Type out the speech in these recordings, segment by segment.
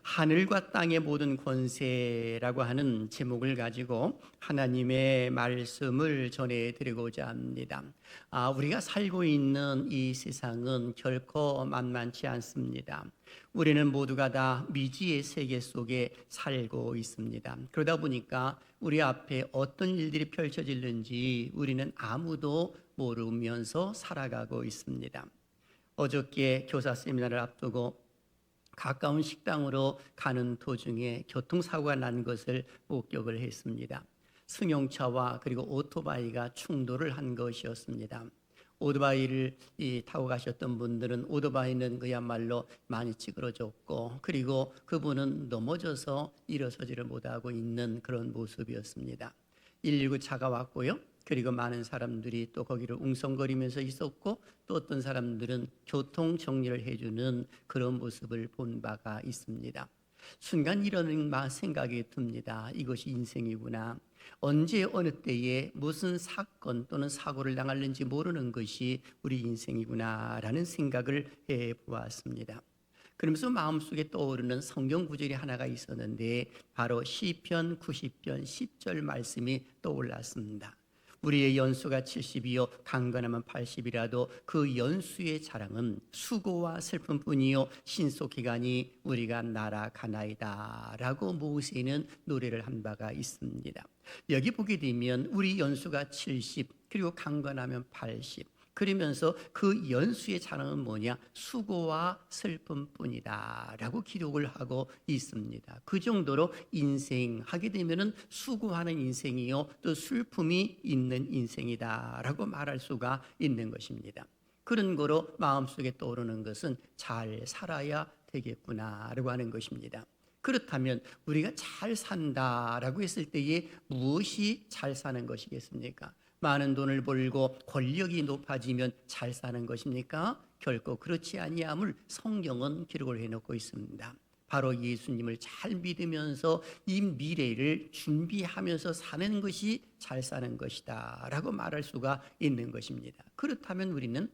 하늘과 땅의 모든 권세라고 하는 제목을 가지고 하나님의 말씀을 전해드리고자 합니다. 우리가 살고 있는 이 세상은 결코 만만치 않습니다. 우리는 모두가 다 미지의 세계 속에 살고 있습니다. 그러다 보니까 우리 앞에 어떤 일들이 펼쳐질는지 우리는 아무도 모르면서 살아가고 있습니다. 어저께 교사 세미나를 앞두고 가까운 식당으로 가는 도중에 교통사고가 난 것을 목격을 했습니다. 승용차와 그리고 오토바이가 충돌을 한 것이었습니다. 오토바이를 타고 가셨던 분들은 오토바이는 그야말로 많이 찌그러졌고, 그리고 그분은 넘어져서 일어서지를 못하고 있는 그런 모습이었습니다. 119 차가 왔고요. 그리고 많은 사람들이 또 거기를 웅성거리면서 있었고, 또 어떤 사람들은 교통 정리를 해주는 그런 모습을 본 바가 있습니다. 순간 이런 생각이 듭니다. 이것이 인생이구나. 언제 어느 때에 무슨 사건 또는 사고를 당할는지 모르는 것이 우리 인생이구나라는 생각을 해보았습니다. 그러면서 마음속에 떠오르는 성경 구절이 하나가 있었는데 바로 시편 90편 10절 말씀이 떠올랐습니다. 우리의 연수가 70이요 강건하면 80이라도 그 연수의 자랑은 수고와 슬픔뿐이요 신속기간이 우리가 날아가나이다 라고 모세는 노래를 한 바가 있습니다. 여기 보게 되면 우리 연수가 70 그리고 강건하면 80, 그러면서 그 연수의 자랑은 뭐냐? 수고와 슬픔뿐이다 라고 기록을 하고 있습니다. 그 정도로 인생하게 되면은 수고하는 인생이요 또 슬픔이 있는 인생이다 라고 말할 수가 있는 것입니다. 그런 거로 마음속에 떠오르는 것은 잘 살아야 되겠구나 라고 하는 것입니다. 그렇다면 우리가 잘 산다라고 했을 때에 무엇이 잘 사는 것이겠습니까? 많은 돈을 벌고 권력이 높아지면 잘 사는 것입니까? 결코 그렇지 아니함을 성경은 기록을 해놓고 있습니다. 바로 예수님을 잘 믿으면서 이 미래를 준비하면서 사는 것이 잘 사는 것이다 라고 말할 수가 있는 것입니다. 그렇다면 우리는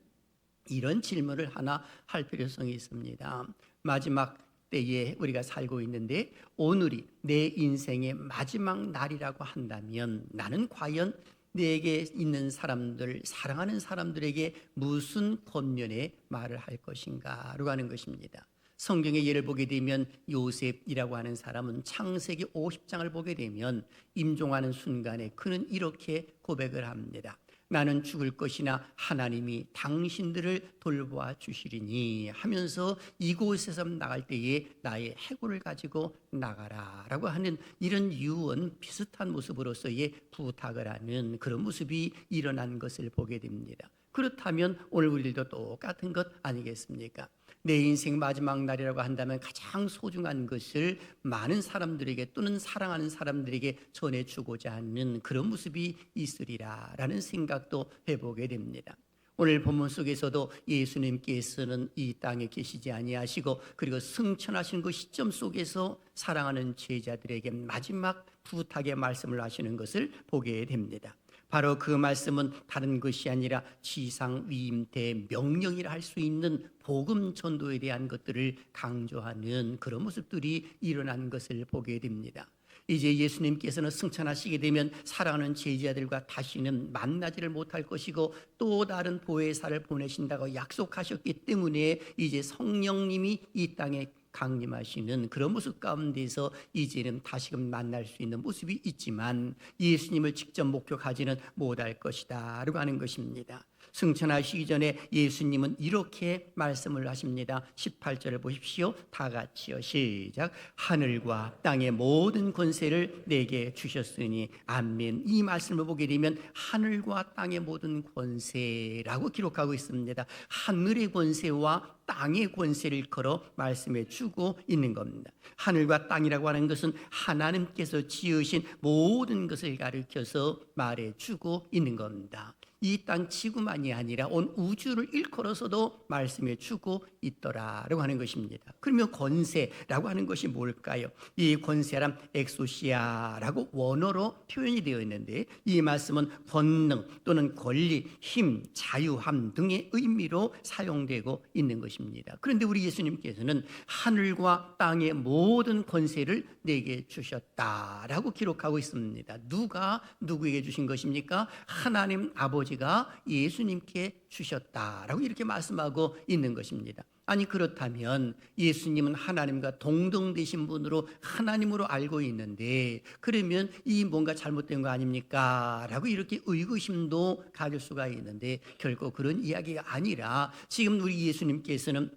이런 질문을 하나 할 필요성이 있습니다. 마지막 때에 우리가 살고 있는데 오늘이 내 인생의 마지막 날이라고 한다면 나는 과연 내게 있는 사람들, 사랑하는 사람들에게 무슨 권면의 말을 할 것인가라고 하는 것입니다. 성경의 예를 보게 되면 요셉이라고 하는 사람은 창세기 50장을 보게 되면 임종하는 순간에 그는 이렇게 고백을 합니다. 나는 죽을 것이나 하나님이 당신들을 돌보아 주시리니 하면서 이곳에서 나갈 때에 나의 해골을 가지고 나가라 라고 하는 이런 유언 비슷한 모습으로서의 부탁을 하는 그런 모습이 일어난 것을 보게 됩니다. 그렇다면 오늘 우리도 똑같은 것 아니겠습니까? 내 인생 마지막 날이라고 한다면 가장 소중한 것을 많은 사람들에게 또는 사랑하는 사람들에게 전해주고자 하는 그런 모습이 있으리라 라는 생각도 해보게 됩니다. 오늘 본문 속에서도 예수님께서는 이 땅에 계시지 아니하시고 그리고 승천하신 그 시점 속에서 사랑하는 제자들에게 마지막 부탁의 말씀을 하시는 것을 보게 됩니다. 바로 그 말씀은 다른 것이 아니라 지상 위임대 명령이라 할 수 있는 복음 전도에 대한 것들을 강조하는 그런 모습들이 일어난 것을 보게 됩니다. 이제 예수님께서는 승천하시게 되면 사랑하는 제자들과 다시는 만나지를 못할 것이고 또 다른 보혜사를 보내신다고 약속하셨기 때문에 이제 성령님이 이 땅에 강림하시는 그런 모습 가운데서 이제는 다시금 만날 수 있는 모습이 있지만 예수님을 직접 목격하지는 못할 것이다 라고 하는 것입니다. 승천하시기 전에 예수님은 이렇게 말씀을 하십니다. 18절을 보십시오. 다 같이요. 시작. 하늘과 땅의 모든 권세를 내게 주셨으니 아멘. 이 말씀을 보게 되면 하늘과 땅의 모든 권세라고 기록하고 있습니다. 하늘의 권세와 땅의 권세를 걸어 말씀해 주고 있는 겁니다. 하늘과 땅이라고 하는 것은 하나님께서 지으신 모든 것을 가리켜서 말해 주고 있는 겁니다. 이 땅 지구만이 아니라 온 우주를 일컬어서도 말씀해 주고 있더라라고 하는 것입니다. 그러면 권세라고 하는 것이 뭘까요? 이 권세란 엑소시아라고 원어로 표현이 되어 있는데, 이 말씀은 권능 또는 권리, 힘, 자유함 등의 의미로 사용되고 있는 것입니다. 그런데 우리 예수님께서는 하늘과 땅의 모든 권세를 내게 주셨다라고 기록하고 있습니다. 누가 누구에게 주신 것입니까? 하나님 아버지가 예수님께 주셨다라고 이렇게 말씀하고 있는 것입니다. 아니, 그렇다면 예수님은 하나님과 동등되신 분으로 하나님으로 알고 있는데, 그러면 이 뭔가 잘못된 거 아닙니까? 라고 이렇게 의구심도 가질 수가 있는데, 결코 그런 이야기가 아니라 지금 우리 예수님께서는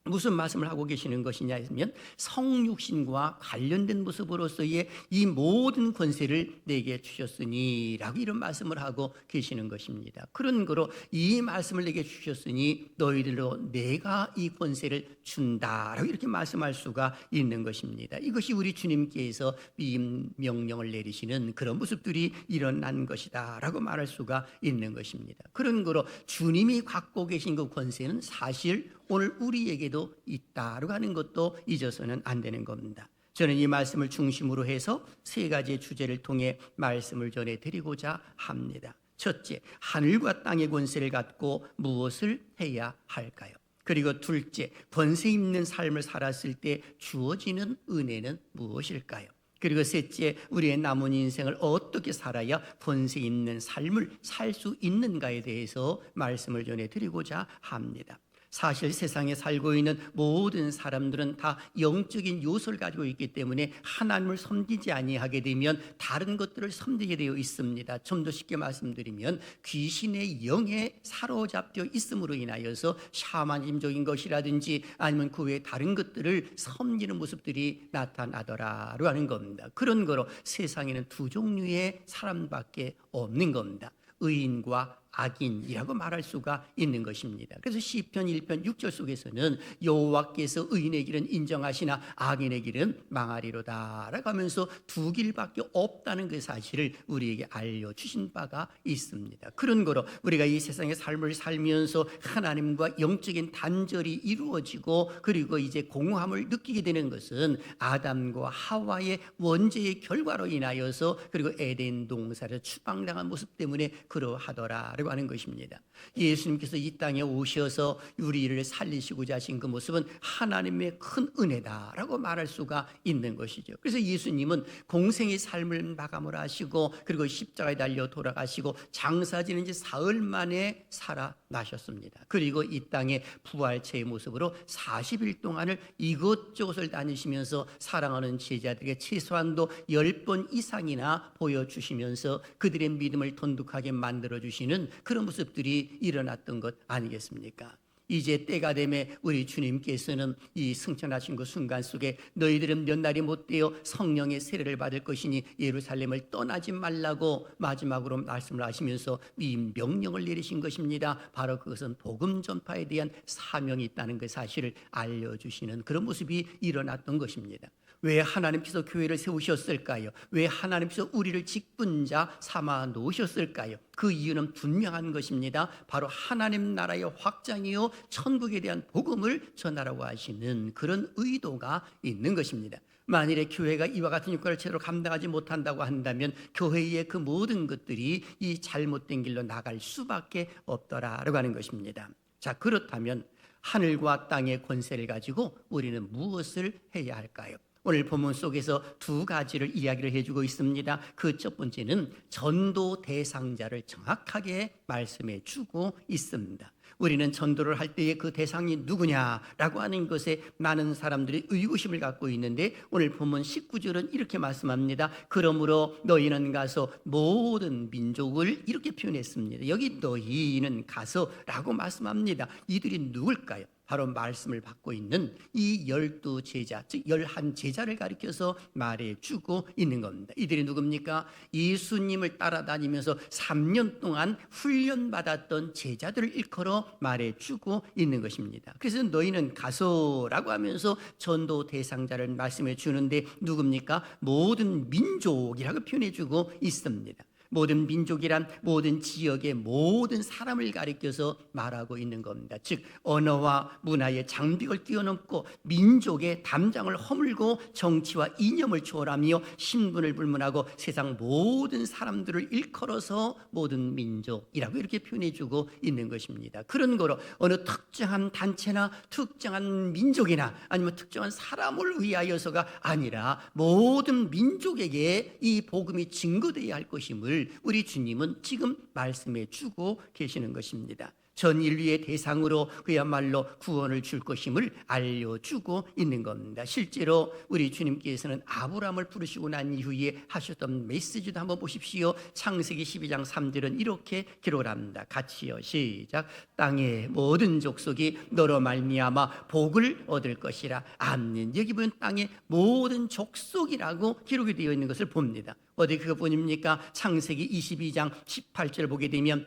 무슨 말씀을 하고 계시는 것이냐 하면, 성육신과 관련된 모습으로서의 이 모든 권세를 내게 주셨으니 라고 이런 말씀을 하고 계시는 것입니다. 그런 거로 이 말씀을 내게 주셨으니 너희들로 내가 이 권세를 준다라고 이렇게 말씀할 수가 있는 것입니다. 이것이 우리 주님께서 이 명령을 내리시는 그런 모습들이 일어난 것이다 라고 말할 수가 있는 것입니다. 그런 거로 주님이 갖고 계신 그 권세는 사실 오늘 우리에게도 있다라고 하는 것도 잊어서는 안 되는 겁니다. 저는 이 말씀을 중심으로 해서 세 가지의 주제를 통해 말씀을 전해드리고자 합니다. 첫째, 하늘과 땅의 권세를 갖고 무엇을 해야 할까요? 그리고 둘째, 권세 있는 삶을 살았을 때 주어지는 은혜는 무엇일까요? 그리고 셋째, 우리의 남은 인생을 어떻게 살아야 권세 있는 삶을 살 수 있는가에 대해서 말씀을 전해드리고자 합니다. 사실 세상에 살고 있는 모든 사람들은 다 영적인 요소를 가지고 있기 때문에 하나님을 섬기지 아니하게 되면 다른 것들을 섬기게 되어 있습니다. 좀 더 쉽게 말씀드리면 귀신의 영에 사로잡혀 있음으로 인하여서 샤머니즘적인 것이라든지 아니면 그 외에 다른 것들을 섬기는 모습들이 나타나더라라고 하는 겁니다. 그런 거로 세상에는 두 종류의 사람밖에 없는 겁니다. 의인과 악인이라고 말할 수가 있는 것입니다. 그래서 시편 1편 6절 속에서는 여호와께서 의인의 길은 인정하시나 악인의 길은 망하리로다 라고 하면서 두 길밖에 없다는 그 사실을 우리에게 알려주신 바가 있습니다. 그런 거로 우리가 이 세상의 삶을 살면서 하나님과 영적인 단절이 이루어지고 그리고 이제 공허함을 느끼게 되는 것은 아담과 하와의 원죄의 결과로 인하여서, 그리고 에덴 동산에서 추방당한 모습 때문에 그러하더라 하는 것입니다. 예수님께서 이 땅에 오셔서 우리를 살리시고자 하신 그 모습은 하나님의 큰 은혜다라고 말할 수가 있는 것이죠. 그래서 예수님은 공생의 삶을 마감을 하시고 그리고 십자가에 달려 돌아가시고 장사 지는 지 사흘 만에 살아나셨습니다. 그리고 이 땅에 부활체의 모습으로 40일 동안을 이것저것을 다니시면서 사랑하는 제자들에게 최소한도 10번 이상이나 보여주시면서 그들의 믿음을 돈독하게 만들어주시는 그런 모습들이 일어났던 것 아니겠습니까? 이제 때가 되매 우리 주님께서는 이 승천하신 그 순간 속에 너희들은 몇 날이 못되어 성령의 세례를 받을 것이니 예루살렘을 떠나지 말라고 마지막으로 말씀을 하시면서 이 명령을 내리신 것입니다. 바로 그것은 복음 전파에 대한 사명이 있다는 그 사실을 알려주시는 그런 모습이 일어났던 것입니다. 왜 하나님께서 교회를 세우셨을까요? 왜 하나님께서 우리를 직분자 삼아 놓으셨을까요? 그 이유는 분명한 것입니다. 바로 하나님 나라의 확장이요 천국에 대한 복음을 전하라고 하시는 그런 의도가 있는 것입니다. 만일에 교회가 이와 같은 역할을 제대로 감당하지 못한다고 한다면 교회의 그 모든 것들이 이 잘못된 길로 나갈 수밖에 없더라라고 하는 것입니다. 자, 그렇다면 하늘과 땅의 권세를 가지고 우리는 무엇을 해야 할까요? 오늘 본문 속에서 두 가지를 이야기를 해주고 있습니다. 그 첫 번째는 전도 대상자를 정확하게 말씀해 주고 있습니다. 우리는 전도를 할 때의 그 대상이 누구냐라고 하는 것에 많은 사람들이 의구심을 갖고 있는데, 오늘 본문 19절은 이렇게 말씀합니다. 그러므로 너희는 가서 모든 민족을, 이렇게 표현했습니다. 여기 너희는 가서라고 말씀합니다. 이들이 누굴까요? 바로 말씀을 받고 있는 이 12제자, 즉 11제자를 가리켜서 말해주고 있는 겁니다. 이들이 누굽니까? 예수님을 따라다니면서 3년 동안 훈련받았던 제자들을 일컬어 말해주고 있는 것입니다. 그래서 너희는 가서라고 하면서 전도 대상자를 말씀해 주는데 누굽니까? 모든 민족이라고 표현해주고 있습니다. 모든 민족이란 모든 지역의 모든 사람을 가리켜서 말하고 있는 겁니다. 즉 언어와 문화의 장벽을 뛰어넘고 민족의 담장을 허물고 정치와 이념을 초월하며 신분을 불문하고 세상 모든 사람들을 일컬어서 모든 민족이라고 이렇게 표현해주고 있는 것입니다. 그런 거로 어느 특정한 단체나 특정한 민족이나 아니면 특정한 사람을 위하여서가 아니라 모든 민족에게 이 복음이 증거되어야 할 것임을 우리 주님은 지금 말씀해 주고 계시는 것입니다. 전 인류의 대상으로 그야말로 구원을 줄 것임을 알려주고 있는 겁니다. 실제로 우리 주님께서는 아브라함을 부르시고 난 이후에 하셨던 메시지도 한번 보십시오. 창세기 12장 3절은 이렇게 기록을 합니다. 같이요, 시작. 땅의 모든 족속이 너로 말미암아 복을 얻을 것이라. 아멘. 여기 보면 땅의 모든 족속이라고 기록이 되어 있는 것을 봅니다. 어디 그것뿐입니까? 창세기 22장 18절 보게 되면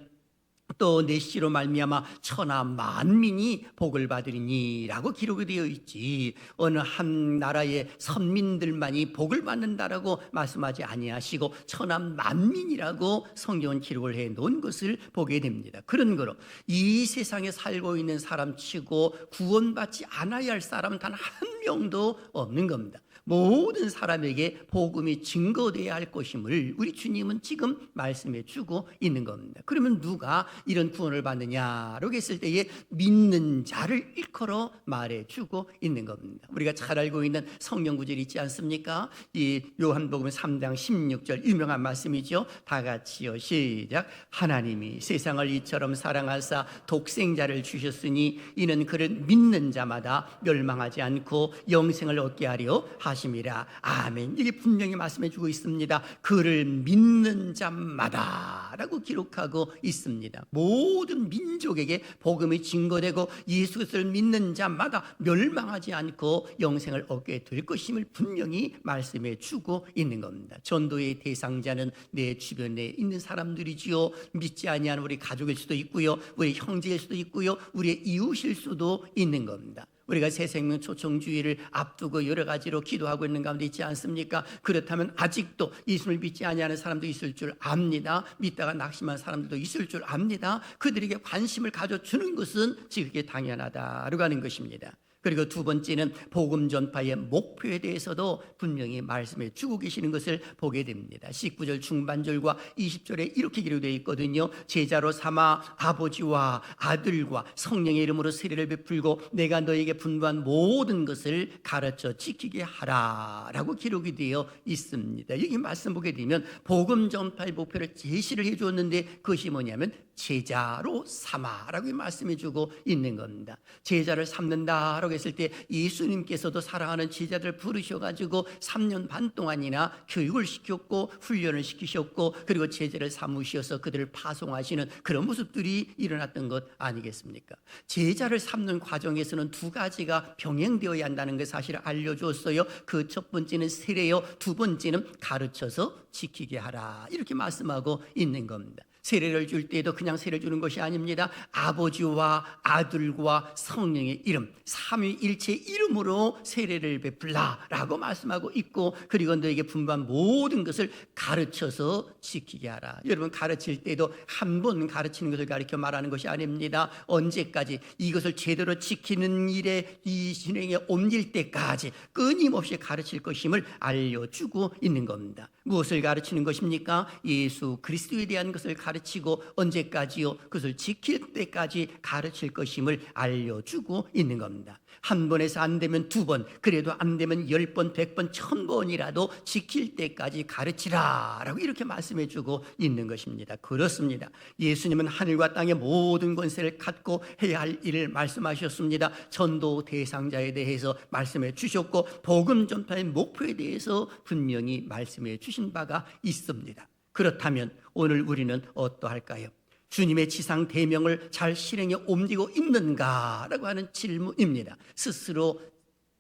또 내 씨로 말미암아 천하 만민이 복을 받으리니라고 기록이 되어 있지, 어느 한 나라의 선민들만이 복을 받는다라고 말씀하지 아니하시고 천하 만민이라고 성경은 기록을 해 놓은 것을 보게 됩니다. 그런 거로 이 세상에 살고 있는 사람치고 구원받지 않아야 할 사람은 단 한 명도 없는 겁니다. 모든 사람에게 복음이 증거되어야 할 것임을 우리 주님은 지금 말씀해 주고 있는 겁니다. 그러면 누가 이런 구원을 받느냐라고 했을 때에 믿는 자를 일컬어 말해 주고 있는 겁니다. 우리가 잘 알고 있는 성경 구절이 있지 않습니까? 이 요한복음 3장 16절 유명한 말씀이죠. 다 같이요, 시작. 하나님이 세상을 이처럼 사랑하사 독생자를 주셨으니 이는 그를 믿는 자마다 멸망하지 않고 영생을 얻게 하려 하심이라. 아멘. 이게 분명히 말씀해 주고 있습니다. 그를 믿는 자마다 라고 기록하고 있습니다. 모든 민족에게 복음이 증거되고 예수 그리스도를 믿는 자마다 멸망하지 않고 영생을 얻게 될 것임을 분명히 말씀해 주고 있는 겁니다. 전도의 대상자는 내 주변에 있는 사람들이지요. 믿지 아니하는 우리 가족일 수도 있고요, 우리 형제일 수도 있고요, 우리의 이웃일 수도 있는 겁니다. 우리가 새생명 초청주의를 앞두고 여러 가지로 기도하고 있는 가운데 있지 않습니까? 그렇다면 아직도 예수를 믿지 아니하는 사람도 있을 줄 압니다. 믿다가 낙심한 사람들도 있을 줄 압니다. 그들에게 관심을 가져주는 것은 지극히 당연하다라고 하는 것입니다. 그리고 두 번째는 복음 전파의 목표에 대해서도 분명히 말씀해 주고 계시는 것을 보게 됩니다. 19절 중반절과 20절에 이렇게 기록되어 있거든요. 제자로 삼아 아버지와 아들과 성령의 이름으로 세례를 베풀고 내가 너에게 분부한 모든 것을 가르쳐 지키게 하라 라고 기록이 되어 있습니다. 여기 말씀 보게 되면 복음 전파의 목표를 제시를 해 주었는데 그것이 뭐냐면 제자로 삼아라고 말씀해 주고 있는 겁니다. 제자를 삼는다라고 했을 때 예수님께서도 사랑하는 제자들 부르셔가지고 3년 반 동안이나 교육을 시켰고 훈련을 시키셨고 그리고 제자를 삼으셔서 그들을 파송하시는 그런 모습들이 일어났던 것 아니겠습니까? 제자를 삼는 과정에서는 두 가지가 병행되어야 한다는 걸 사실 알려주었어요. 그 첫 번째는 세례요, 두 번째는 가르쳐서 지키게 하라 이렇게 말씀하고 있는 겁니다. 세례를 줄 때에도 그냥 세례를 주는 것이 아닙니다. 아버지와 아들과 성령의 이름, 삼위일체 이름으로 세례를 베풀라라고 말씀하고 있고 그리고 너에게 분부한 모든 것을 가르쳐서 지키게 하라. 여러분, 가르칠 때도 한 번 가르치는 것을 가르쳐 말하는 것이 아닙니다. 언제까지 이것을 제대로 지키는 일에 이 진행에 옮길 때까지 끊임없이 가르칠 것임을 알려주고 있는 겁니다. 무엇을 가르치는 것입니까? 예수 그리스도에 대한 것을 가르치고 언제까지요? 그것을 지킬 때까지 가르칠 것임을 알려주고 있는 겁니다. 한 번에서 안 되면 두 번, 그래도 안 되면 10번, 100번, 1000번이라도 지킬 때까지 가르치라라고 이렇게 말씀해주고 있는 것입니다. 그렇습니다. 예수님은 하늘과 땅의 모든 권세를 갖고 해야 할 일을 말씀하셨습니다. 전도 대상자에 대해서 말씀해 주셨고 복음 전파의 목표에 대해서 분명히 말씀해 주신 바가 있습니다. 그렇다면 오늘 우리는 어떠할까요? 주님의 지상 대명을 잘 실행에 옮기고 있는가라고 하는 질문입니다. 스스로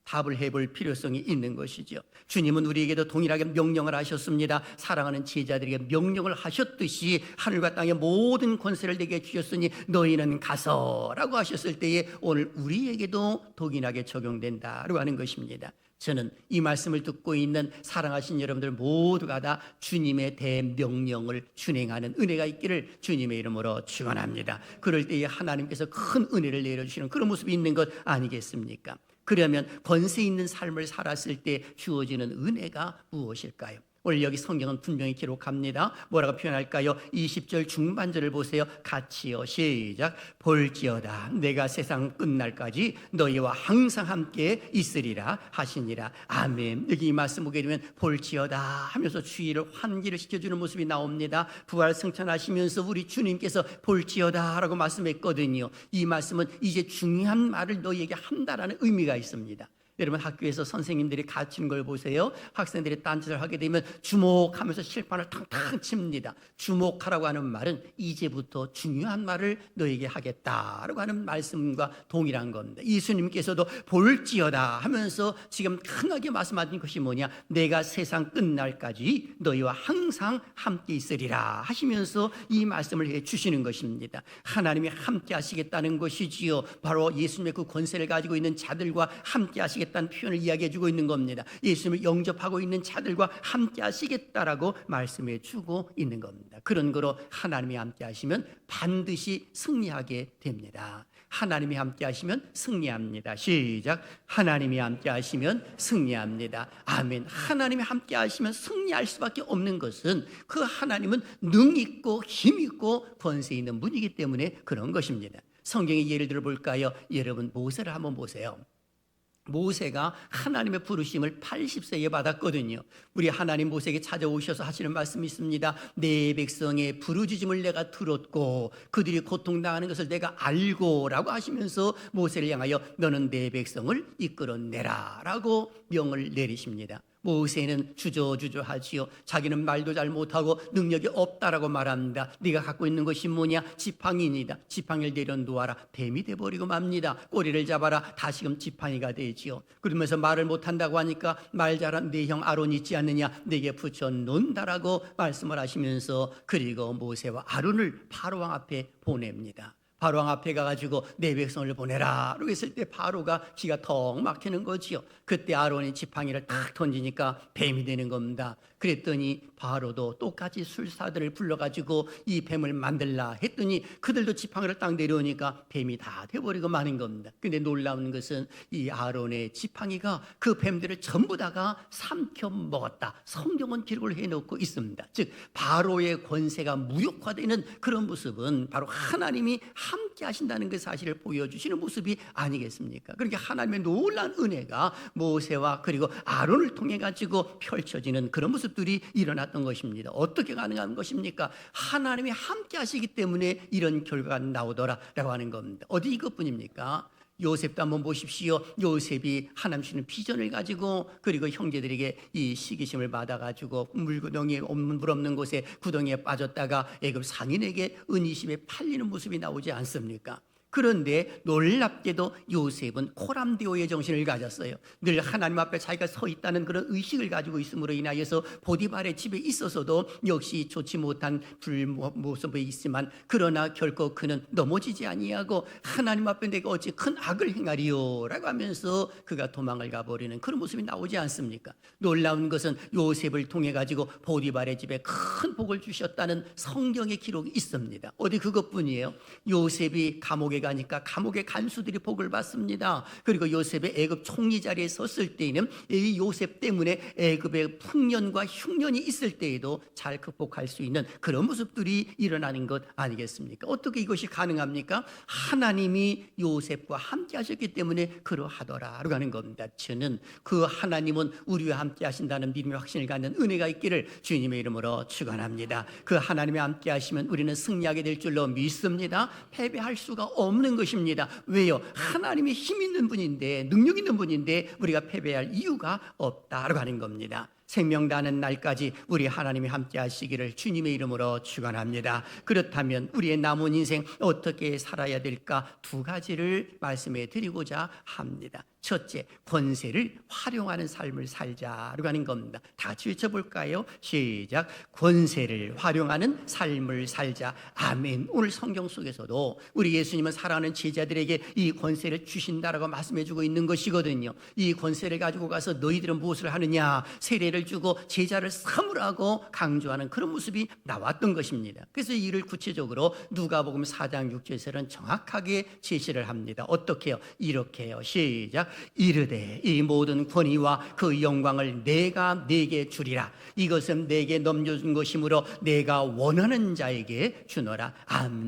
답을 해볼 필요성이 있는 것이죠. 주님은 우리에게도 동일하게 명령을 하셨습니다. 사랑하는 제자들에게 명령을 하셨듯이 하늘과 땅의 모든 권세를 내게 주셨으니 너희는 가서라고 하셨을 때에 오늘 우리에게도 동일하게 적용된다라고 하는 것입니다. 저는 이 말씀을 듣고 있는 사랑하신 여러분들 모두가 다 주님의 대명령을 준행하는 은혜가 있기를 주님의 이름으로 축원합니다. 그럴 때에 하나님께서 큰 은혜를 내려주시는 그런 모습이 있는 것 아니겠습니까? 그러면 권세 있는 삶을 살았을 때 주어지는 은혜가 무엇일까요? 오늘 여기 성경은 분명히 기록합니다. 뭐라고 표현할까요? 20절 중반절을 보세요. 같이요. 시작. 볼지어다 내가 세상 끝날까지 너희와 항상 함께 있으리라 하시니라. 아멘. 여기 이 말씀 보게 되면 볼지어다 하면서 주의를 환기를 시켜주는 모습이 나옵니다. 부활 승천하시면서 우리 주님께서 볼지어다 라고 말씀했거든요. 이 말씀은 이제 중요한 말을 너희에게 한다라는 의미가 있습니다. 여러분 학교에서 선생님들이 가르치는 걸 보세요. 학생들이 딴짓을 하게 되면 주목하면서 칠판을 탕탕 칩니다. 주목하라고 하는 말은 이제부터 중요한 말을 너에게 하겠다라고 하는 말씀과 동일한 겁니다. 예수님께서도 볼지어다 하면서 지금 강하게 말씀하신 것이 뭐냐? 내가 세상 끝날까지 너희와 항상 함께 있으리라 하시면서 이 말씀을 해 주시는 것입니다. 하나님이 함께 하시겠다는 것이지요. 바로 예수님의 그 권세를 가지고 있는 자들과 함께 하시겠다는 표현을 이야기해 주고 있는 겁니다. 예수님을 영접하고 있는 자들과 함께 하시겠다라고 말씀해 주고 있는 겁니다. 그런 거로 하나님이 함께 하시면 반드시 승리하게 됩니다. 하나님이 함께 하시면 승리합니다. 시작. 하나님이 함께 하시면 승리합니다. 아멘. 하나님이 함께 하시면 승리할 수밖에 없는 것은 그 하나님은 능 있고 힘 있고 권세 있는 분이기 때문에 그런 것입니다. 성경의 예를 들어 볼까요? 여러분 모세를 한번 보세요. 모세가 하나님의 부르심을 80세에 받았거든요. 우리 하나님 모세에게 찾아오셔서 하시는 말씀이 있습니다. 내 백성의 부르짖음을 내가 들었고 그들이 고통당하는 것을 내가 알고 라고 하시면서 모세를 향하여 너는 내 백성을 이끌어내라 라고 명을 내리십니다. 모세는 주저주저하지요. 자기는 말도 잘 못하고 능력이 없다라고 말합니다. 네가 갖고 있는 것이 뭐냐? 지팡이니다. 지팡이를 내려놓아라. 뱀이 돼버리고 맙니다. 꼬리를 잡아라. 다시금 지팡이가 되지요. 그러면서 말을 못한다고 하니까 말 잘한 네 형 아론 있지 않느냐? 내게 붙여놓는다라고 말씀을 하시면서 그리고 모세와 아론을 바로왕 앞에 보냅니다. 바로왕 앞에 가가지고 내 백성을 보내라 라고 했을 때 바로가 기가 턱 막히는 거지요. 그때 아론이 지팡이를 탁 던지니까 뱀이 되는 겁니다. 그랬더니 바로도 똑같이 술사들을 불러가지고 이 뱀을 만들라 했더니 그들도 지팡이를 딱 내려오니까 뱀이 다 돼버리고 마는 겁니다. 근데 놀라운 것은 이 아론의 지팡이가 그 뱀들을 전부 다가 삼켜 먹었다. 성경은 기록을 해놓고 있습니다. 즉 바로의 권세가 무력화되는 그런 모습은 바로 하나님이 함께 하신다는 그 사실을 보여주시는 모습이 아니겠습니까? 그렇게 하나님의 놀라운 은혜가 모세와 그리고 아론을 통해 가지고 펼쳐지는 그런 모습들이 일어났던 것입니다. 어떻게 가능한 것입니까? 하나님이 함께 하시기 때문에 이런 결과가 나오더라라고 하는 겁니다. 어디 이것뿐입니까? 요셉도 한번 보십시오. 요셉이 하나님 주시는 비전을 가지고 그리고 형제들에게 이 시기심을 받아가지고 물구덩이에 물 없는 곳에 구덩이에 빠졌다가 애굽 상인에게 은이십에 팔리는 모습이 나오지 않습니까? 그런데 놀랍게도 요셉은 코람데오의 정신을 가졌어요. 늘 하나님 앞에 자기가 서 있다는 그런 의식을 가지고 있음으로 인하여서 보디발의 집에 있어서도 역시 좋지 못한 불모습에 있지만 그러나 결코 그는 넘어지지 아니하고 하나님 앞에 내가 어찌 큰 악을 행하리요 라고 하면서 그가 도망을 가버리는 그런 모습이 나오지 않습니까? 놀라운 것은 요셉을 통해 가지고 보디발의 집에 큰 복을 주셨다는 성경의 기록이 있습니다. 어디 그것뿐이에요. 요셉이 감옥에 가니까 감옥의 간수들이 복을 받습니다. 그리고 요셉의 애굽 총리 자리에 섰을 때에는 이 요셉 때문에 애굽의 풍년과 흉년이 있을 때에도 잘 극복할 수 있는 그런 모습들이 일어나는 것 아니겠습니까? 어떻게 이것이 가능합니까? 하나님이 요셉과 함께 하셨기 때문에 그러하더라라고 하는 겁니다. 저는 그 하나님은 우리와 함께 하신다는 믿음의 확신을 갖는 은혜가 있기를 주님의 이름으로 축원합니다. 그 하나님이 함께 하시면 우리는 승리하게 될 줄로 믿습니다. 패배할 수가 없는 것입니다. 왜요? 하나님이 힘 있는 분인데 능력 있는 분인데 우리가 패배할 이유가 없다라고 하는 겁니다. 생명다는 날까지 우리 하나님이 함께 하시기를 주님의 이름으로 축원합니다. 그렇다면 우리의 남은 인생 어떻게 살아야 될까? 두 가지를 말씀해 드리고자 합니다. 첫째, 권세를 활용하는 삶을 살자라고 하는 겁니다. 다 같이 외쳐볼까요? 시작. 권세를 활용하는 삶을 살자. 아멘. 오늘 성경 속에서도 우리 예수님은 사랑하는 제자들에게 이 권세를 주신다라고 말씀해 주고 있는 것이거든요. 이 권세를 가지고 가서 너희들은 무엇을 하느냐? 세례를 주고 제자를 삼으라고 강조하는 그런 모습이 나왔던 것입니다. 그래서 이를 구체적으로 누가복음 4장 6절에서는 정확하게 제시를 합니다. 어떻게 해요? 이렇게 해요. 시작. 이르되 이 모든 권위와 그 영광을 내가 네게 주리라. 이것은 내게 넘겨준 것이므로 내가 원하는 자에게 주노라.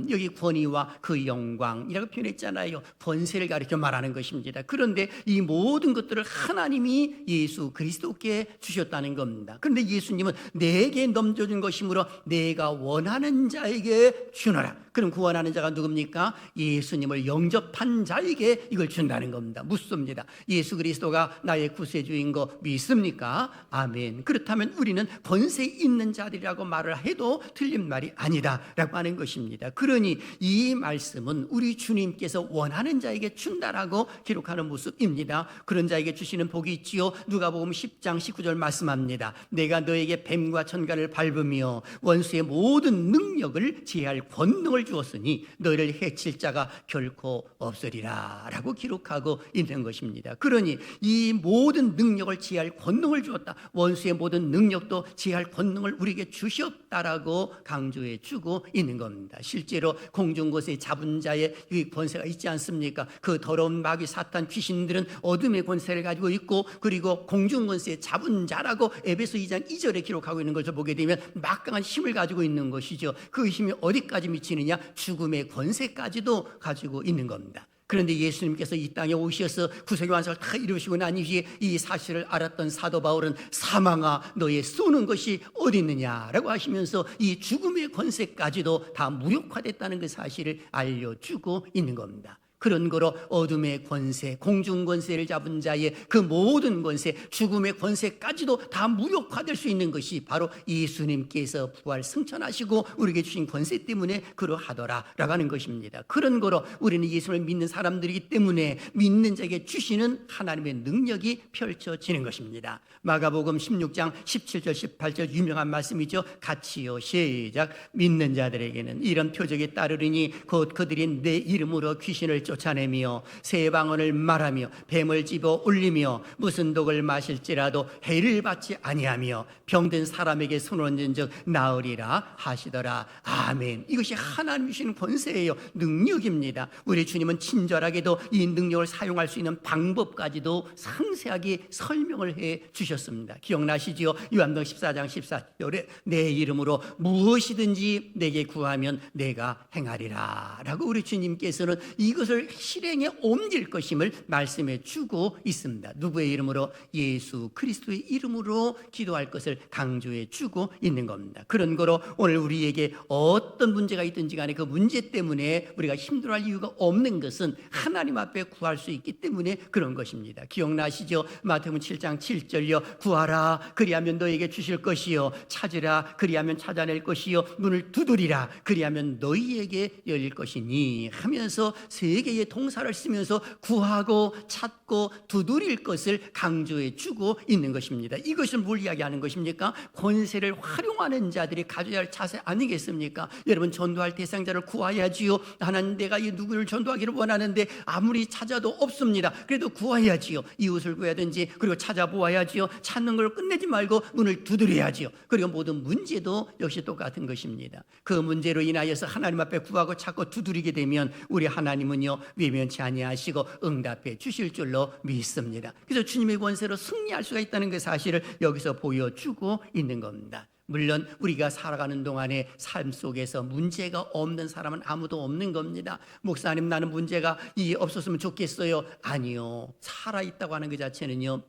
여기 권위와 그 영광이라고 표현했잖아요. 권세를 가리켜 말하는 것입니다. 그런데 이 모든 것들을 하나님이 예수 그리스도께 주셨다는 겁니다. 그런데 예수님은 내게 넘겨준 것이므로 내가 원하는 자에게 주노라. 그럼 그 원하는 자가 누굽니까? 예수님을 영접한 자에게 이걸 준다는 겁니다. 묻습니다. 예수 그리스도가 나의 구세주인 거 믿습니까? 아멘. 그렇다면 우리는 권세 있는 자들이라고 말을 해도 틀린 말이 아니다 라고 하는 것입니다. 그러니 이 말씀은 우리 주님께서 원하는 자에게 준다라고 기록하는 모습입니다. 그런 자에게 주시는 복이 있지요. 누가복음 10장 19절 말씀합니다. 내가 너에게 뱀과 천갈을 밟으며 원수의 모든 능력을 제할 권능을 주었으니 너희를 해칠 자가 결코 없으리라 라고 기록하고 있는 것입니다. 그러니 이 모든 능력을 제할 권능을 주었다. 원수의 모든 능력도 제할 권능을 우리에게 주셨다라고 강조해 주고 있는 겁니다. 실제로 공중곳에 잡은 자의 이 권세가 있지 않습니까? 그 더러운 마귀 사탄 귀신들은 어둠의 권세를 가지고 있고, 그리고 공중권세에 잡은 자라고 에베소 2장 2절에 기록하고 있는 것을 보게 되면 막강한 힘을 가지고 있는 것이죠. 그 힘이 어디까지 미치느냐? 죽음의 권세까지도 가지고 있는 겁니다. 그런데 예수님께서 이 땅에 오셔서 구세기 완성을 다 이루시고 난 이후에 이 사실을 알았던 사도 바울은 사망아 너의 쏘는 것이 어디 있느냐라고 하시면서 이 죽음의 권세까지도 다 무력화됐다는 그 사실을 알려주고 있는 겁니다. 그런 거로 어둠의 권세, 공중 권세를 잡은 자의 그 모든 권세, 죽음의 권세까지도 다 무력화될 수 있는 것이 바로 예수님께서 부활 승천하시고 우리에게 주신 권세 때문에 그러하더라라고 하는 것입니다. 그런 거로 우리는 예수를 믿는 사람들이기 때문에 믿는 자에게 주시는 하나님의 능력이 펼쳐지는 것입니다. 마가복음 16장 17절 18절 유명한 말씀이죠. 같이요. 시작. 믿는 자들에게는 이런 표적이 따르리니 곧 그들이 내 이름으로 귀신을 쫓아내며 새 방언을 말하며 뱀을 집어 올리며 무슨 독을 마실지라도 해를 받지 아니하며 병든 사람에게 손을 얹은 즉 나으리라 하시더라. 아멘. 이것이 하나님 주시는 권세예요. 능력입니다. 우리 주님은 친절하게도 이 능력을 사용할 수 있는 방법까지도 상세하게 설명을 해 주셨습니다. 기억나시지요? 요한복음 14장 14절에 내 이름으로 무엇이든지 내게 구하면 내가 행하리라 라고 우리 주님께서는 이것을 실행에 옮길 것임을 말씀해 주고 있습니다. 누구의 이름으로? 예수 그리스도의 이름으로 기도할 것을 강조해 주고 있는 겁니다. 그런 거로 오늘 우리에게 어떤 문제가 있든지 간에 그 문제 때문에 우리가 힘들어할 이유가 없는 것은 하나님 앞에 구할 수 있기 때문에 그런 것입니다. 기억나시죠? 마태복음 7장 7절요. 구하라 그리하면 너에게 주실 것이요 찾으라 그리하면 찾아낼 것이요 문을 두드리라 그리하면 너희에게 열릴 것이니 하면서 세 개의 동사를 쓰면서 구하고 찾고 두드릴 것을 강조해 주고 있는 것입니다. 이것을 뭘 이야기하는 것입니까? 권세를 활용하는 자들이 가져야 할 자세 아니겠습니까? 여러분 전도할 대상자를 구해야지요. 하나님 내가 이 누구를 전도하기를 원하는데 아무리 찾아도 없습니다. 그래도 구해야지요. 이웃을 구해야든지 그리고 찾아보아야지요. 찾는 걸 끝내지 말고 문을 두드려야지요. 그리고 모든 문제도 역시 똑같은 것입니다. 그 문제로 인하여서 하나님 앞에 구하고 찾고 두드리게 되면 우리 하나님은요 외면치 아니하시고 응답해 주실 줄로 믿습니다. 그래서 주님의 권세로 승리할 수가 있다는 그 사실을 여기서 보여주고 있는 겁니다. 물론 우리가 살아가는 동안에 삶 속에서 문제가 없는 사람은 아무도 없는 겁니다. 목사님 나는 문제가 없었으면 좋겠어요. 아니요. 살아있다고 하는 그 자체는요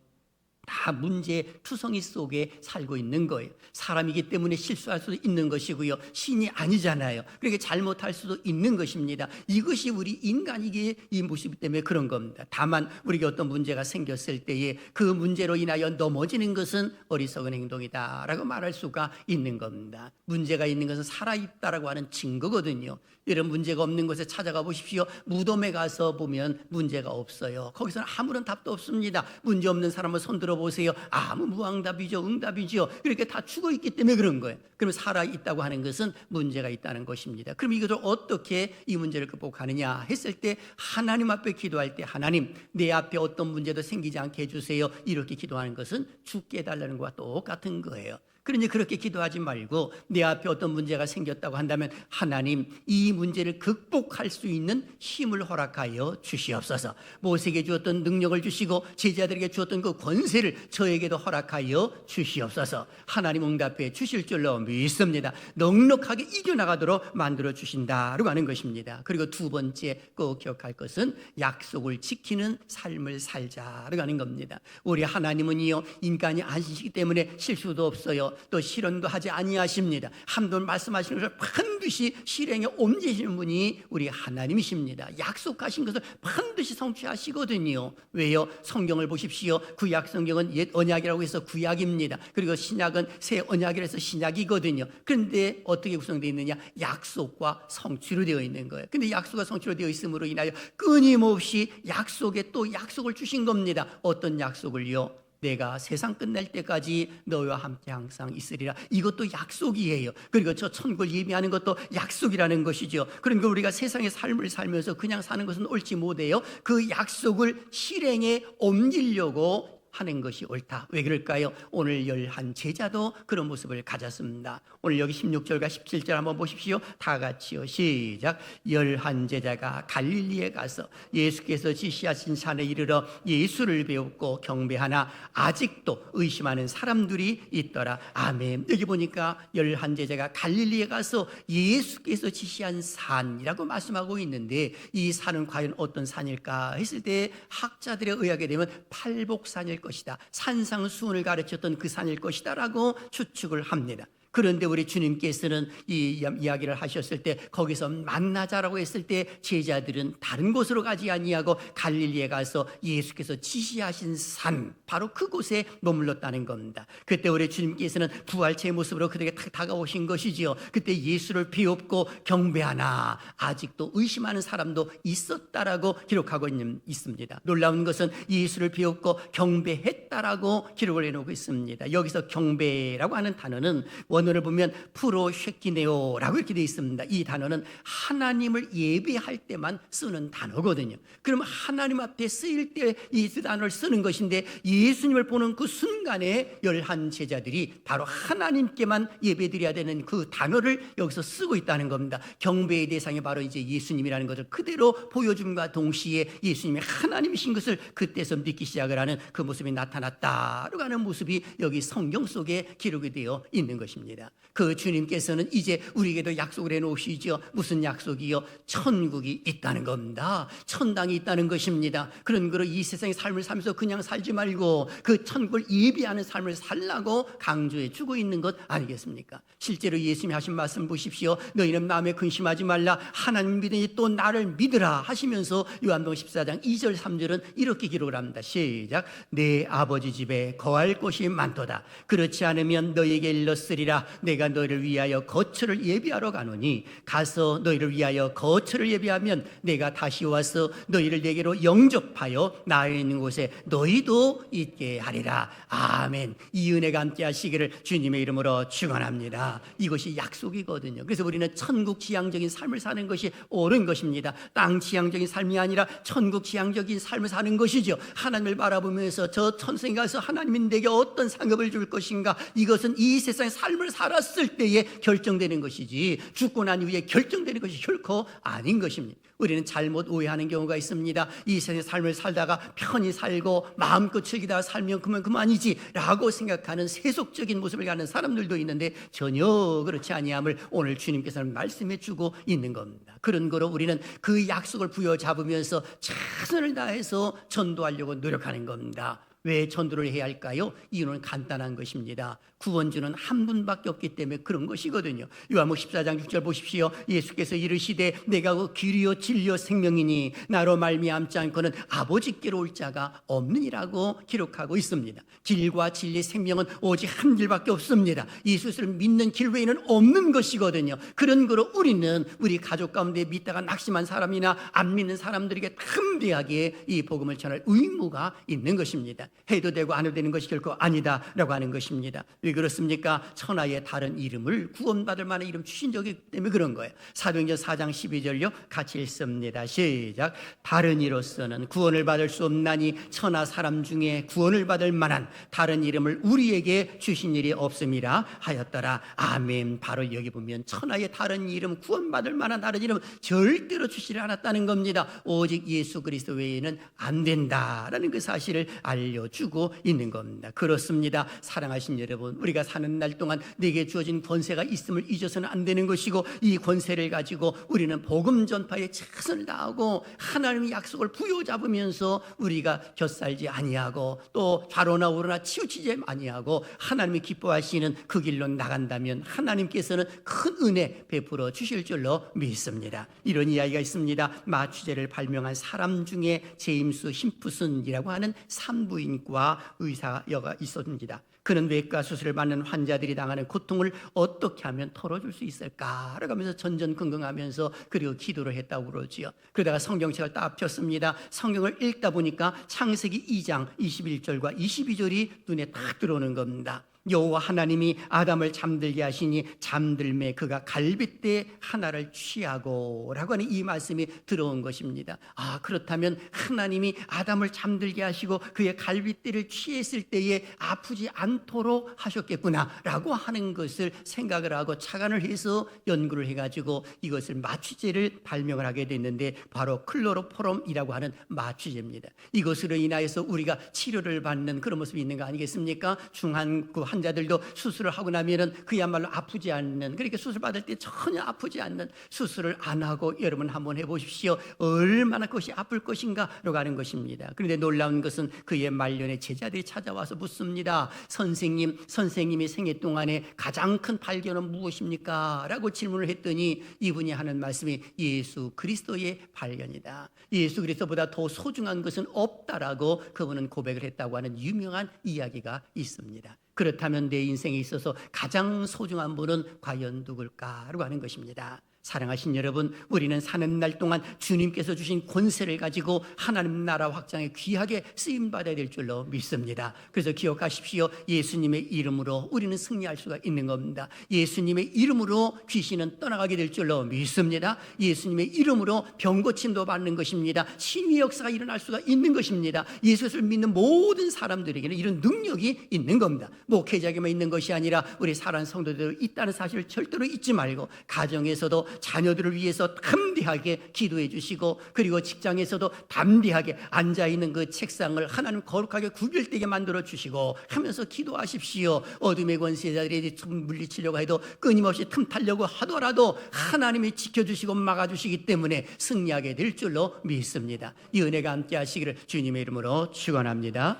다 문제 투성이 속에 살고 있는 거예요. 사람이기 때문에 실수할 수도 있는 것이고요. 신이 아니잖아요. 그렇게 잘못할 수도 있는 것입니다. 이것이 우리 인간이기에 이 모습 때문에 그런 겁니다. 다만 우리가 어떤 문제가 생겼을 때에 그 문제로 인하여 넘어지는 것은 어리석은 행동이다라고 말할 수가 있는 겁니다. 문제가 있는 것은 살아있다라고 하는 증거거든요. 이런 문제가 없는 곳에 찾아가 보십시오. 무덤에 가서 보면 문제가 없어요. 거기서는 아무런 답도 없습니다. 문제 없는 사람을 손들어 보세요. 아무 무응답이죠. 응답이죠. 그렇게 다 죽어 있기 때문에 그런 거예요. 그럼 살아있다고 하는 것은 문제가 있다는 것입니다. 그럼 이것을 어떻게 이 문제를 극복하느냐 했을 때 하나님 앞에 기도할 때 하나님 내 앞에 어떤 문제도 생기지 않게 해주세요. 이렇게 기도하는 것은 죽게 해달라는 것과 똑같은 거예요. 그러니 그렇게 기도하지 말고 내 앞에 어떤 문제가 생겼다고 한다면 하나님 이 문제를 극복할 수 있는 힘을 허락하여 주시옵소서. 모세에게 주었던 능력을 주시고 제자들에게 주었던 그 권세를 저에게도 허락하여 주시옵소서. 하나님 응답해 주실 줄로 믿습니다. 넉넉하게 이겨나가도록 만들어 주신다라고 하는 것입니다. 그리고 두 번째 꼭 기억할 것은 약속을 지키는 삶을 살자라고 하는 겁니다. 우리 하나님은요 인간이 아니시기 때문에 실수도 없어요. 또 실언도 하지 아니하십니다. 한번 말씀하시는 것을 반드시 실행에 옮기시는 분이 우리 하나님이십니다. 약속하신 것을 반드시 성취하시거든요. 왜요? 성경을 보십시오. 구약 성경은 옛 언약이라고 해서 구약입니다. 그리고 신약은 새 언약이라고 해서 신약이거든요. 그런데 어떻게 구성되어 있느냐? 약속과 성취로 되어 있는 거예요. 근데 약속과 성취로 되어 있음으로 인하여 끊임없이 약속에 또 약속을 주신 겁니다. 어떤 약속을요? 내가 세상 끝날 때까지 너와 함께 항상 있으리라. 이것도 약속이에요. 그리고 저 천국을 예비하는 것도 약속이라는 것이죠. 그러니까 우리가 세상의 삶을 살면서 그냥 사는 것은 옳지 못해요. 그 약속을 실행에 옮기려고 하는 것이 옳다. 왜 그럴까요? 오늘 11 제자도 그런 모습을 가졌습니다. 오늘 여기 16절과 17절 한번 보십시오. 다 같이요. 시작. 11 제자가 갈릴리에 가서 예수께서 지시하신 산에 이르러 예수를 배웠고 경배하나 아직도 의심하는 사람들이 있더라. 아멘. 여기 보니까 11 제자가 갈릴리에 가서 예수께서 지시한 산이라고 말씀하고 있는데 이 산은 과연 어떤 산일까 했을 때 학자들에 의하게 되면 팔복산일 것이다. 산상수훈을 가르쳤던 그 산일 것이다 라고 추측을 합니다. 그런데 우리 주님께서는 이 이야기를 하셨을 때 거기서 만나자라고 했을 때 제자들은 다른 곳으로 가지 아니하고 갈릴리에 가서 예수께서 지시하신 산 바로 그곳에 머물렀다는 겁니다. 그때 우리 주님께서는 부활체의 모습으로 그들에게 다가오신 것이지요. 그때 예수를 비웃고 경배하나 아직도 의심하는 사람도 있었다라고 기록하고 있습니다. 놀라운 것은 예수를 비웃고 경배했다라고 기록을 해놓고 있습니다. 여기서 경배라고 하는 단어는 원어를 보면 프로쉐키네오라고 이렇게 되어 있습니다. 이 단어는 하나님을 예배할 때만 쓰는 단어거든요. 그럼 하나님 앞에 쓰일 때 이 단어를 쓰는 것인데 예수님을 보는 그 순간에 11 제자들이 바로 하나님께만 예배드려야 되는 그 단어를 여기서 쓰고 있다는 겁니다. 경배의 대상이 바로 이제 예수님이라는 것을 그대로 보여줌과 동시에 예수님이 하나님이신 것을 그때서 믿기 시작을 하는 그 모습이 나타났다라고 하는 모습이 여기 성경 속에 기록이 되어 있는 것입니다. 그 주님께서는 이제 우리에게도 약속을 해놓으시죠. 무슨 약속이요? 천국이 있다는 겁니다. 천당이 있다는 것입니다. 그런 거로 이 세상의 삶을 살면서 그냥 살지 말고 그 천국을 예비하는 삶을 살라고 강조해 주고 있는 것 아니겠습니까? 실제로 예수님이 하신 말씀 보십시오. 너희는 마음에 근심하지 말라. 하나님 믿으니 또 나를 믿으라 하시면서 요한복음 14장 2절 3절은 이렇게 기록을 합니다. 시작. 내 아버지 집에 거할 곳이 많도다. 그렇지 않으면 너희에게 일렀으리라. 내가 너희를 위하여 거처를 예비하러 가노니 가서 너희를 위하여 거처를 예비하면 내가 다시 와서 너희를 내게로 영접하여 나에 있는 곳에 너희도 있게 하리라. 아멘. 이 은혜가 함께 하시기를 주님의 이름으로 축원합니다. 이것이 약속이거든요. 그래서 우리는 천국 지향적인 삶을 사는 것이 옳은 것입니다. 땅 지향적인 삶이 아니라 천국 지향적인 삶을 사는 것이죠. 하나님을 바라보면서 저 천성에 가서 하나님이 내게 어떤 상급을 줄 것인가, 이것은 이 세상의 삶을 살았을 때에 결정되는 것이지 죽고 난 이후에 결정되는 것이 결코 아닌 것입니다. 우리는 잘못 오해하는 경우가 있습니다. 이 세상의 삶을 살다가 편히 살고 마음껏 즐기다가 살면 그만이지 라고 생각하는 세속적인 모습을 갖는 사람들도 있는데 전혀 그렇지 아니함을 오늘 주님께서는 말씀해 주고 있는 겁니다. 그런 거로 우리는 그 약속을 부여잡으면서 최선을 다해서 전도하려고 노력하는 겁니다. 왜 전도를 해야 할까요? 이유는 간단한 것입니다. 구원주는 한 분밖에 없기 때문에 그런 것이거든요. 요한복음 14장 6절 보십시오. 예수께서 이르시되 내가 그 길이요 진리요 생명이니 나로 말미암지 않고는 아버지께로 올 자가 없느니라고 기록하고 있습니다. 길과 진리 생명은 오직 한 길밖에 없습니다. 예수를 믿는 길 외에는 없는 것이거든요. 그런 거로 우리는 우리 가족 가운데 믿다가 낙심한 사람이나 안 믿는 사람들에게 담대하게 이 복음을 전할 의무가 있는 것입니다. 해도 되고 안 해도 되는 것이 결코 아니다라고 하는 것입니다. 왜 그렇습니까? 천하의 다른 이름을 구원받을 만한 이름 주신 적이 때문에 그런 거예요. 사도행전 4장 12절요 같이 읽습니다. 시작. 다른 이로서는 구원을 받을 수 없나니 천하 사람 중에 구원을 받을 만한 다른 이름을 우리에게 주신 일이 없음이라 하였더라. 아멘. 바로 여기 보면 천하의 다른 이름, 구원받을 만한 다른 이름 절대로 주시지 않았다는 겁니다. 오직 예수 그리스도 외에는 안 된다라는 그 사실을 알려주고 있는 겁니다. 그렇습니다. 사랑하신 여러분, 우리가 사는 날 동안 내게 주어진 권세가 있음을 잊어서는 안 되는 것이고, 이 권세를 가지고 우리는 복음 전파에 최선을 다하고 하나님의 약속을 부여잡으면서 우리가 곁살지 아니하고 또 좌로나 우로나 치우치지 아니하고 하나님이 기뻐하시는 그 길로 나간다면 하나님께서는 큰 은혜 베풀어 주실 줄로 믿습니다. 이런 이야기가 있습니다. 마취제를 발명한 사람 중에 제임스 심프슨이라고 하는 산부인과 의사여가 있었습니다. 그는 외과 수술을 받는 환자들이 당하는 고통을 어떻게 하면 털어줄 수 있을까라고 하면서 전전긍긍하면서 그리고 기도를 했다고 그러지요. 그러다가 성경책을 딱 폈습니다. 성경을 읽다 보니까 창세기 2장 21절과 22절이 눈에 딱 들어오는 겁니다. 여호와 하나님이 아담을 잠들게 하시니 잠들매 그가 갈빗대 하나를 취하고 라고 하는 이 말씀이 들어온 것입니다. 아, 그렇다면 하나님이 아담을 잠들게 하시고 그의 갈빗대를 취했을 때에 아프지 않도록 하셨겠구나 라고 하는 것을 생각을 하고 착안을 해서 연구를 해가지고 이것을 마취제를 발명을 하게 됐는데 바로 클로로포럼이라고 하는 마취제입니다. 이것으로 인하여서 우리가 치료를 받는 그런 모습이 있는 거 아니겠습니까? 중한 그 환자들도 수술을 하고 나면은 그야말로 아프지 않는, 그렇게 수술 받을 때 전혀 아프지 않는 수술을 안 하고 여러분 한번 해보십시오. 얼마나 그것이 아플 것인가라고 하는 것입니다. 그런데 놀라운 것은 그의 말년에 제자들이 찾아와서 묻습니다. 선생님이 생애 동안에 가장 큰 발견은 무엇입니까? 라고 질문을 했더니 이분이 하는 말씀이 예수 그리스도의 발견이다. 예수 그리스도보다 더 소중한 것은 없다라고 그분은 고백을 했다고 하는 유명한 이야기가 있습니다. 그렇다면 내 인생에 있어서 가장 소중한 분은 과연 누굴까라고 하는 것입니다. 사랑하신 여러분, 우리는 사는 날 동안 주님께서 주신 권세를 가지고 하나님 나라 확장에 귀하게 쓰임받아야 될 줄로 믿습니다. 그래서 기억하십시오. 예수님의 이름으로 우리는 승리할 수가 있는 겁니다. 예수님의 이름으로 귀신은 떠나가게 될 줄로 믿습니다. 예수님의 이름으로 병고침도 받는 것입니다. 신의 역사가 일어날 수가 있는 것입니다. 예수를 믿는 모든 사람들에게는 이런 능력이 있는 겁니다. 목회자에게만 있는 것이 아니라 우리 사랑하는 성도들 있다는 사실을 절대로 잊지 말고, 가정에서도 자녀들을 위해서 담대하게 기도해 주시고, 그리고 직장에서도 담대하게 앉아있는 그 책상을 하나님 거룩하게 구별되게 만들어 주시고 하면서 기도하십시오. 어둠의 권세자들이 물리치려고 해도 끊임없이 틈타려고 하더라도 하나님이 지켜주시고 막아주시기 때문에 승리하게 될 줄로 믿습니다. 이 은혜가 함께 하시기를 주님의 이름으로 축원합니다.